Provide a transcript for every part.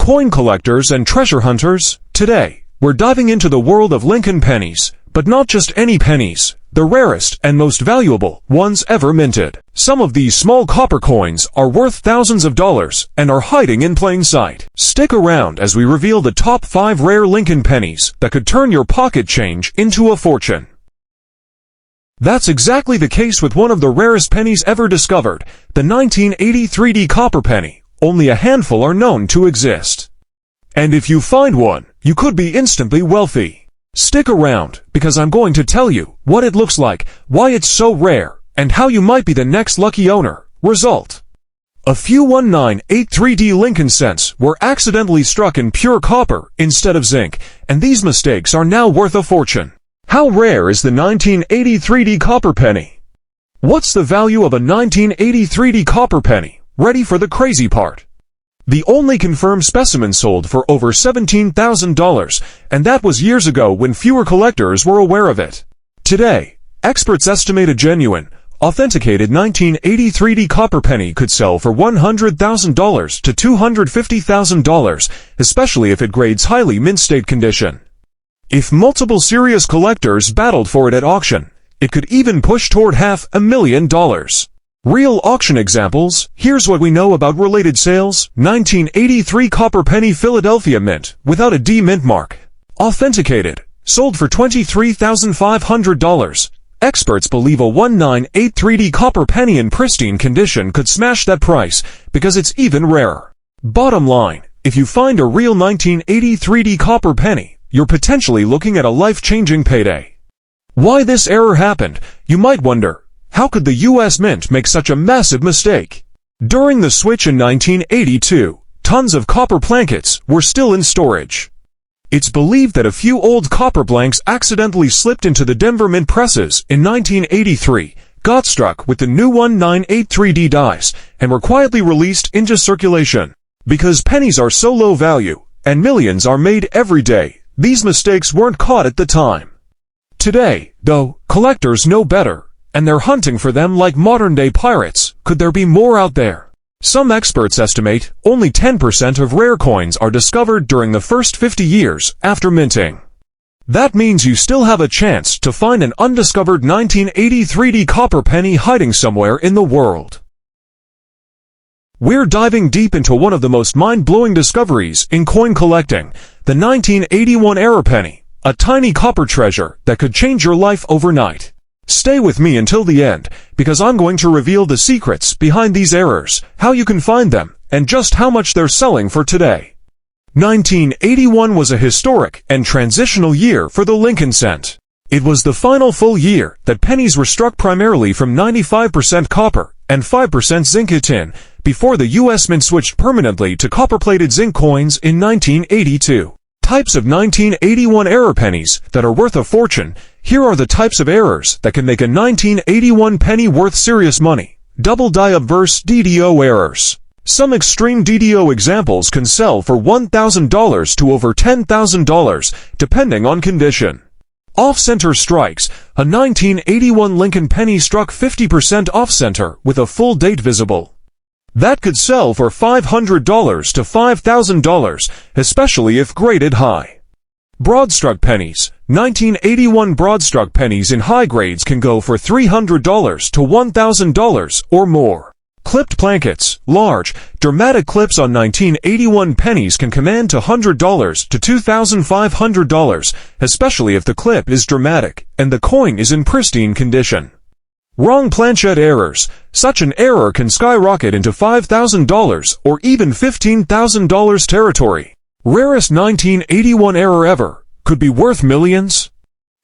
Coin collectors and treasure hunters, today, we're diving into the world of Lincoln pennies, but not just any pennies, the rarest and most valuable ones ever minted. Some of these small copper coins are worth thousands of dollars and are hiding in plain sight. Stick around as we reveal the top 5 rare Lincoln pennies that could turn your pocket change into a fortune. That's exactly the case with one of the rarest pennies ever discovered, the 1983 copper penny. Only a handful are known to exist. And if you find one, you could be instantly wealthy. Stick around, because I'm going to tell you what it looks like, why it's so rare, and how you might be the next lucky owner. Result: a few 1983 Lincoln cents were accidentally struck in pure copper instead of zinc, and these mistakes are now worth a fortune. How rare is the 1983 copper penny? What's the value of a 1983 copper penny? Ready for the crazy part. The only confirmed specimen sold for over $17,000, and that was years ago when fewer collectors were aware of it. Today, experts estimate a genuine, authenticated 1983 copper penny could sell for $100,000 to $250,000, especially if it grades highly mint-state condition. If multiple serious collectors battled for it at auction, it could even push toward $500,000. Real auction examples: here's what we know about related sales. 1983 copper penny Philadelphia mint, without a D mint mark. Authenticated. Sold for $23,500. Experts believe a 1983 copper penny in pristine condition could smash that price, because it's even rarer. Bottom line, if you find a real 1983 copper penny, you're potentially looking at a life-changing payday. Why this error happened, you might wonder. How could the U.S. Mint make such a massive mistake? During the switch in 1982, tons of copper blankets were still in storage. It's believed that a few old copper blanks accidentally slipped into the Denver Mint presses in 1983, got struck with the new 1983 dies, and were quietly released into circulation. Because pennies are so low value, and millions are made every day, these mistakes weren't caught at the time. Today, though, collectors know better, and they're hunting for them like modern-day pirates. Could there be more out there? Some experts estimate only 10% of rare coins are discovered during the first 50 years after minting. That means you still have a chance to find an undiscovered 1983 copper penny hiding somewhere in the world. We're diving deep into one of the most mind-blowing discoveries in coin collecting, the 1981 era penny, a tiny copper treasure that could change your life overnight. Stay with me until the end, because I'm going to reveal the secrets behind these errors, how you can find them, and just how much they're selling for today. 1981 was a historic and transitional year for the Lincoln cent. It was the final full year that pennies were struck primarily from 95% copper and 5% zinc tin, before the U.S. Mint switched permanently to copper-plated zinc coins in 1982. Types of 1981 era pennies that are worth a fortune. Here are the types of errors that can make a 1981 penny worth serious money. Double die obverse DDO errors. Some extreme DDO examples can sell for $1,000 to over $10,000, depending on condition. Off-center strikes. A 1981 Lincoln penny struck 50% off-center with a full date visible. That could sell for $500 to $5,000, especially if graded high. Broadstruck pennies. 1981 broadstruck pennies in high grades can go for $300 to $1,000 or more. Clipped blankets. Large, dramatic clips on 1981 pennies can command $100 to $2,500, especially if the clip is dramatic and the coin is in pristine condition. Wrong planchette errors. Such an error can skyrocket into $5,000 or even $15,000 territory. Rarest 1981 error ever. Could be worth millions.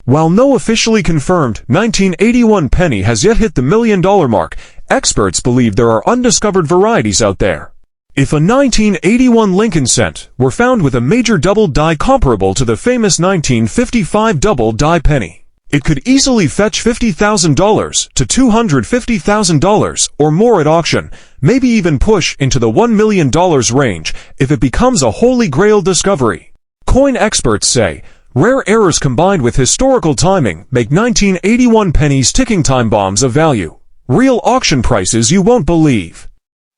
While no officially confirmed 1981 penny has yet hit the $1 million mark, experts believe there are undiscovered varieties out there. If a 1981 Lincoln cent were found with a major double die comparable to the famous 1955 double die penny, it could easily fetch $50,000 to $250,000 or more at auction, maybe even push into the $1 million range if it becomes a holy grail discovery. Coin experts say, rare errors combined with historical timing make 1981 pennies ticking time bombs of value. Real auction prices you won't believe.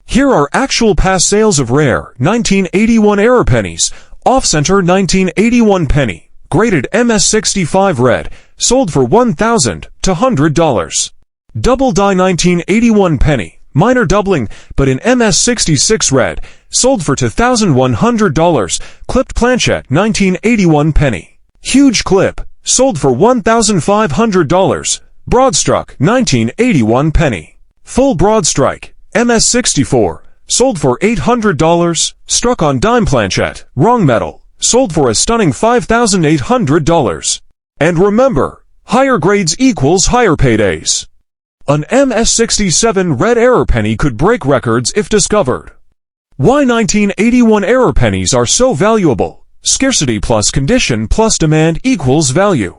Here are actual past sales of rare 1981 error pennies. Off-center 1981 penny, graded MS65 red, sold for $1,000 to $100. Double die 1981 penny, minor doubling, but in MS66 red, sold for $2,100. Clipped planchette 1981 penny, huge clip, sold for $1,500. Broadstruck 1981 penny, full broad strike, MS64, sold for $800. Struck on dime planchette, wrong metal, sold for a stunning $5,800. And remember, higher grades equals higher paydays. An MS67 red error penny could break records if discovered. Why 1981 error pennies are so valuable? Scarcity plus condition plus demand equals value.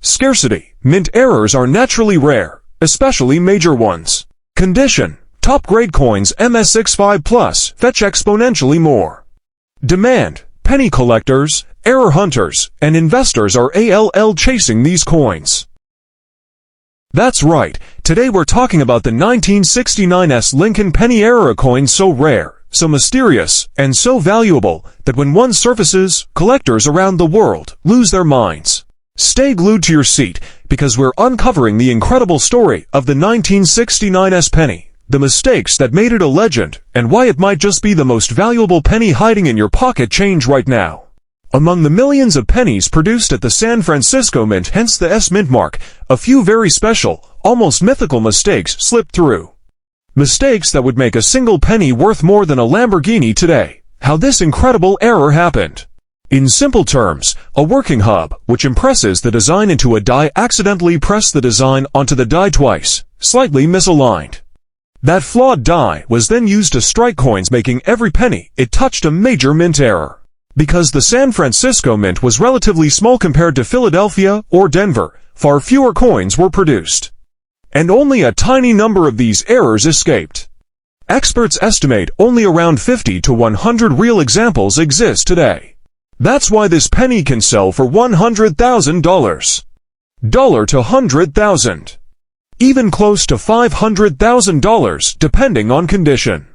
Scarcity. Mint errors are naturally rare, especially major ones. Condition. Top-grade coins MS65 Plus fetch exponentially more. Demand. Penny collectors, error hunters, and investors are chasing these coins. That's right, today we're talking about the 1969 Lincoln Penny era coin, so rare, so mysterious, and so valuable that when one surfaces, collectors around the world lose their minds. Stay glued to your seat, because we're uncovering the incredible story of the 1969 penny, the mistakes that made it a legend, and why it might just be the most valuable penny hiding in your pocket change right now. Among the millions of pennies produced at the San Francisco Mint, hence the S Mint mark, a few very special, almost mythical mistakes slipped through. Mistakes that would make a single penny worth more than a Lamborghini today. How this incredible error happened. In simple terms, a working hub, which impresses the design into a die, accidentally pressed the design onto the die twice, slightly misaligned. That flawed die was then used to strike coins, making every penny it touched a major mint error. Because the San Francisco Mint was relatively small compared to Philadelphia or Denver, far fewer coins were produced. And only a tiny number of these errors escaped. Experts estimate only around 50 to 100 real examples exist today. That's why this penny can sell for $100,000. Dollar to $100,000. Even close to $500,000 depending on condition.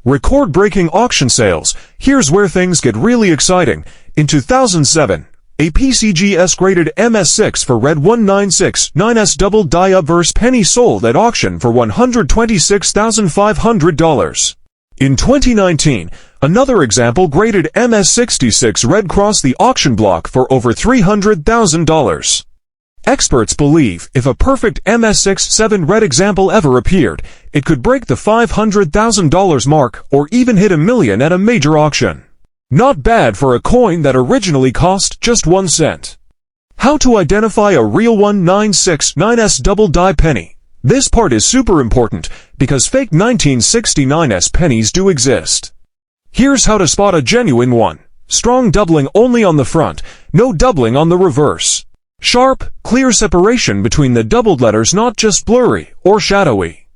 Record-breaking auction sales. Here's where things get really exciting. In 2007, a PCGS-graded MS6 for red 1969 double die obverse penny sold at auction for $126,500. In 2019, another example graded MS66 red crossed the auction block for over $300,000. Experts believe if a perfect MS67 red example ever appeared, it could break the $500,000 mark or even hit $1 million at a major auction. Not bad for a coin that originally cost just 1 cent. How to identify a real 1969 double die penny? This part is super important because fake 1969 pennies do exist. Here's how to spot a genuine one. Strong doubling only on the front, no doubling on the reverse. Sharp, clear separation between the doubled letters, not just blurry or shadowy.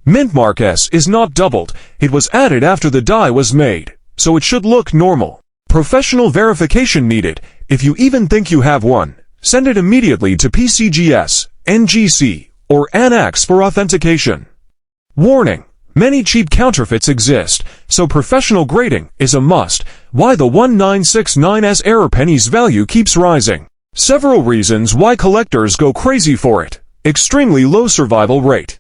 Mint mark S is not doubled, it was added after the die was made, so it should look normal. Professional verification needed. If you even think you have one, send it immediately to PCGS, NGC, or Annex for authentication. Warning: many cheap counterfeits exist, so professional grading is a must. Why the 1969 error penny's value keeps rising. Several reasons why collectors go crazy for it. Extremely low survival rate.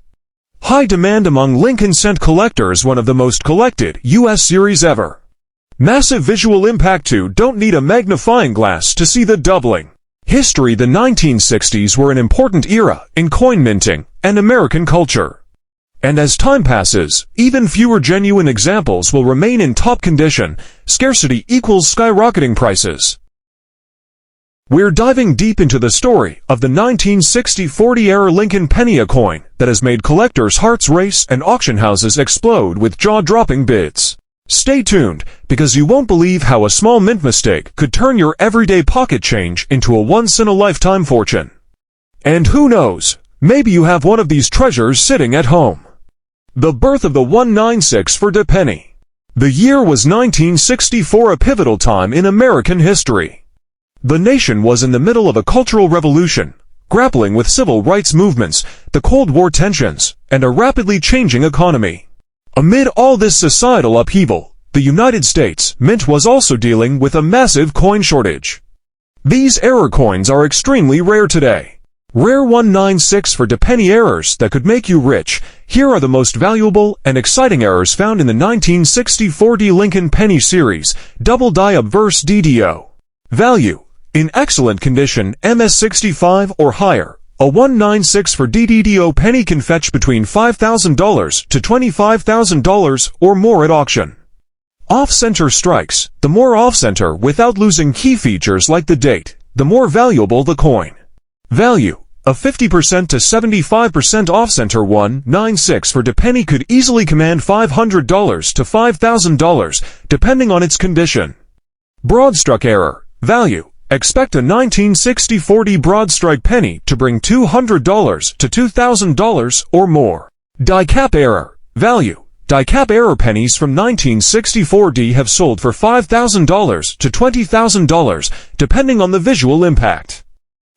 High demand among Lincoln cent collectors, one of the most collected U.S. series ever. Massive visual impact too, don't need a magnifying glass to see the doubling. History: the 1960s were an important era in coin minting and American culture. And as time passes, even fewer genuine examples will remain in top condition. Scarcity equals skyrocketing prices. We're diving deep into the story of the 1960-40 era Lincoln Penny, a coin that has made collectors' hearts race and auction houses explode with jaw-dropping bids. Stay tuned, because you won't believe how a small mint mistake could turn your everyday pocket change into a once-in-a-lifetime fortune. And who knows, maybe you have one of these treasures sitting at home. The birth of the 196 penny. The year was 1964, a pivotal time in American history. The nation was in the middle of a cultural revolution, grappling with civil rights movements, the Cold War tensions, and a rapidly changing economy. Amid all this societal upheaval, the United States Mint was also dealing with a massive coin shortage. These error coins are extremely rare today. Rare 196 for penny errors that could make you rich. Here are the most valuable and exciting errors found in the 1964 Lincoln Penny series, double die obverse DDO. Value: in excellent condition, MS65 or higher. A 196 for DDO penny can fetch between $5,000 to $25,000 or more at auction. Off-center strikes: the more off-center without losing key features like the date, the more valuable the coin. Value: a 50% to 75% off-center 196 for penny could easily command $500 to $5,000, depending on its condition. Broadstrike error. Value: expect a 1964 broadstrike penny to bring $200 to $2,000 or more. Die cap error. Value: die cap error pennies from 1964 have sold for $5,000 to $20,000, depending on the visual impact.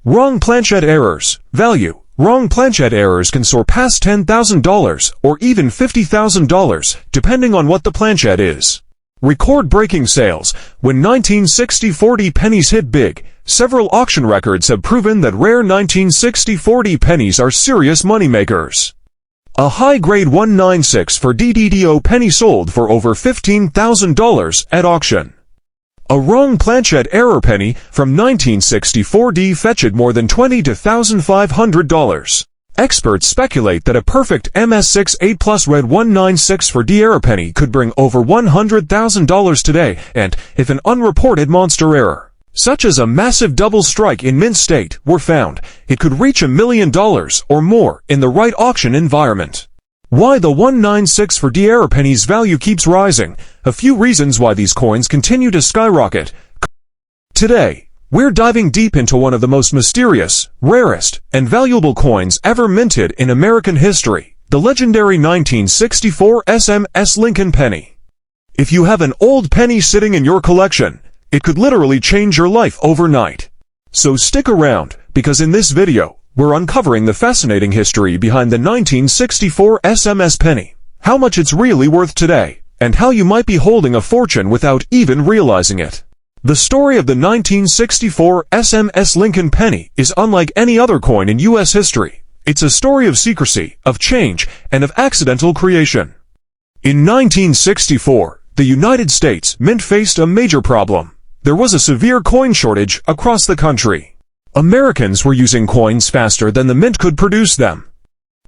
Wrong planchette errors. Value: wrong planchette errors can soar past $10,000 or even $50,000, depending on what the planchette is. Record-breaking sales. When 1964 pennies hit big, several auction records have proven that rare 1964 pennies are serious moneymakers. A high-grade 196 for DDO penny sold for over $15,000 at auction. A wrong planchette error penny from 1964 fetched more than $20,000 to $500. Experts speculate that a perfect MS68 plus red 196 for error penny could bring over $100,000 today, and if an unreported monster error, such as a massive double strike in mint state, were found, it could reach $1 million or more in the right auction environment. Why the 196 for error penny's value keeps rising. A few reasons why these coins continue to skyrocket. Today, we're diving deep into one of the most mysterious, rarest, and valuable coins ever minted in American history, the legendary 1964 SMS Lincoln Penny. If you have an old penny sitting in your collection, it could literally change your life overnight. So stick around, because in this video, we're uncovering the fascinating history behind the 1964 SMS penny, how much it's really worth today, and how you might be holding a fortune without even realizing it. The story of the 1964 SMS Lincoln Penny is unlike any other coin in U.S. history. It's a story of secrecy, of change, and of accidental creation. In 1964, the United States Mint faced a major problem. There was a severe coin shortage across the country. Americans were using coins faster than the mint could produce them.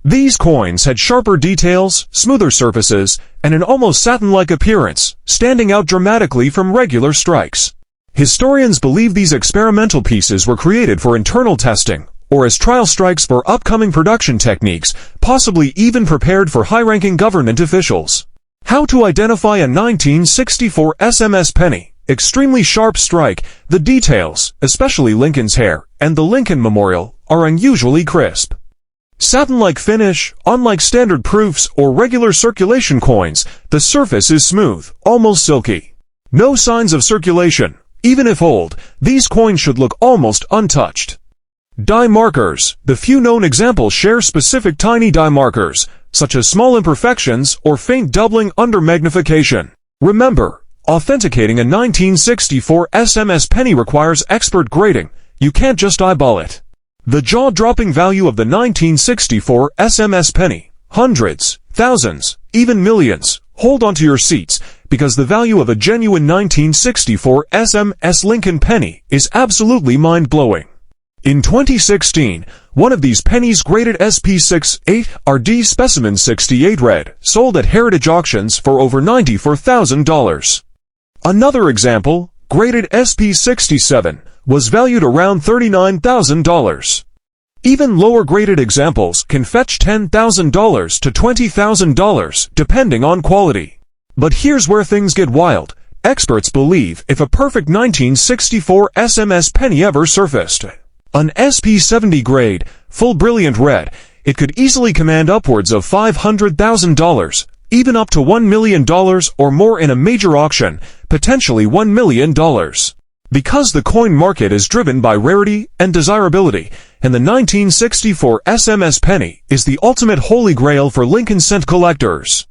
These coins had sharper details, smoother surfaces, and an almost satin-like appearance, standing out dramatically from regular strikes. Historians believe these experimental pieces were created for internal testing, or as trial strikes for upcoming production techniques, possibly even prepared for high-ranking government officials. How to identify a 1964 SMS penny? Extremely sharp strike. The details, especially Lincoln's hair and the Lincoln Memorial, are unusually crisp. Satin-like finish. Unlike standard proofs or regular circulation coins, the surface is smooth, almost silky. No signs of circulation. Even if old, these coins should look almost untouched. Die markers. The few known examples share specific tiny die markers, such as small imperfections or faint doubling under magnification. Remember, authenticating a 1964 SMS penny requires expert grading. You can't just eyeball it. The jaw-dropping value of the 1964 SMS penny. Hundreds, thousands, even millions. Hold onto your seats, because the value of a genuine 1964 SMS Lincoln penny is absolutely mind-blowing. In 2016, one of these pennies graded SP68 RD Specimen 68 Red sold at Heritage Auctions for over $94,000. Another example, graded SP67, was valued around $39,000. Even lower-graded examples can fetch $10,000 to $20,000, depending on quality. But here's where things get wild. Experts believe if a perfect 1964 SMS penny ever surfaced, an SP70 grade, full brilliant red, it could easily command upwards of $500,000, even up to $1 million or more in a major auction, potentially $1 million. Because the coin market is driven by rarity and desirability, and the 1964 SMS penny is the ultimate holy grail for Lincoln cent collectors.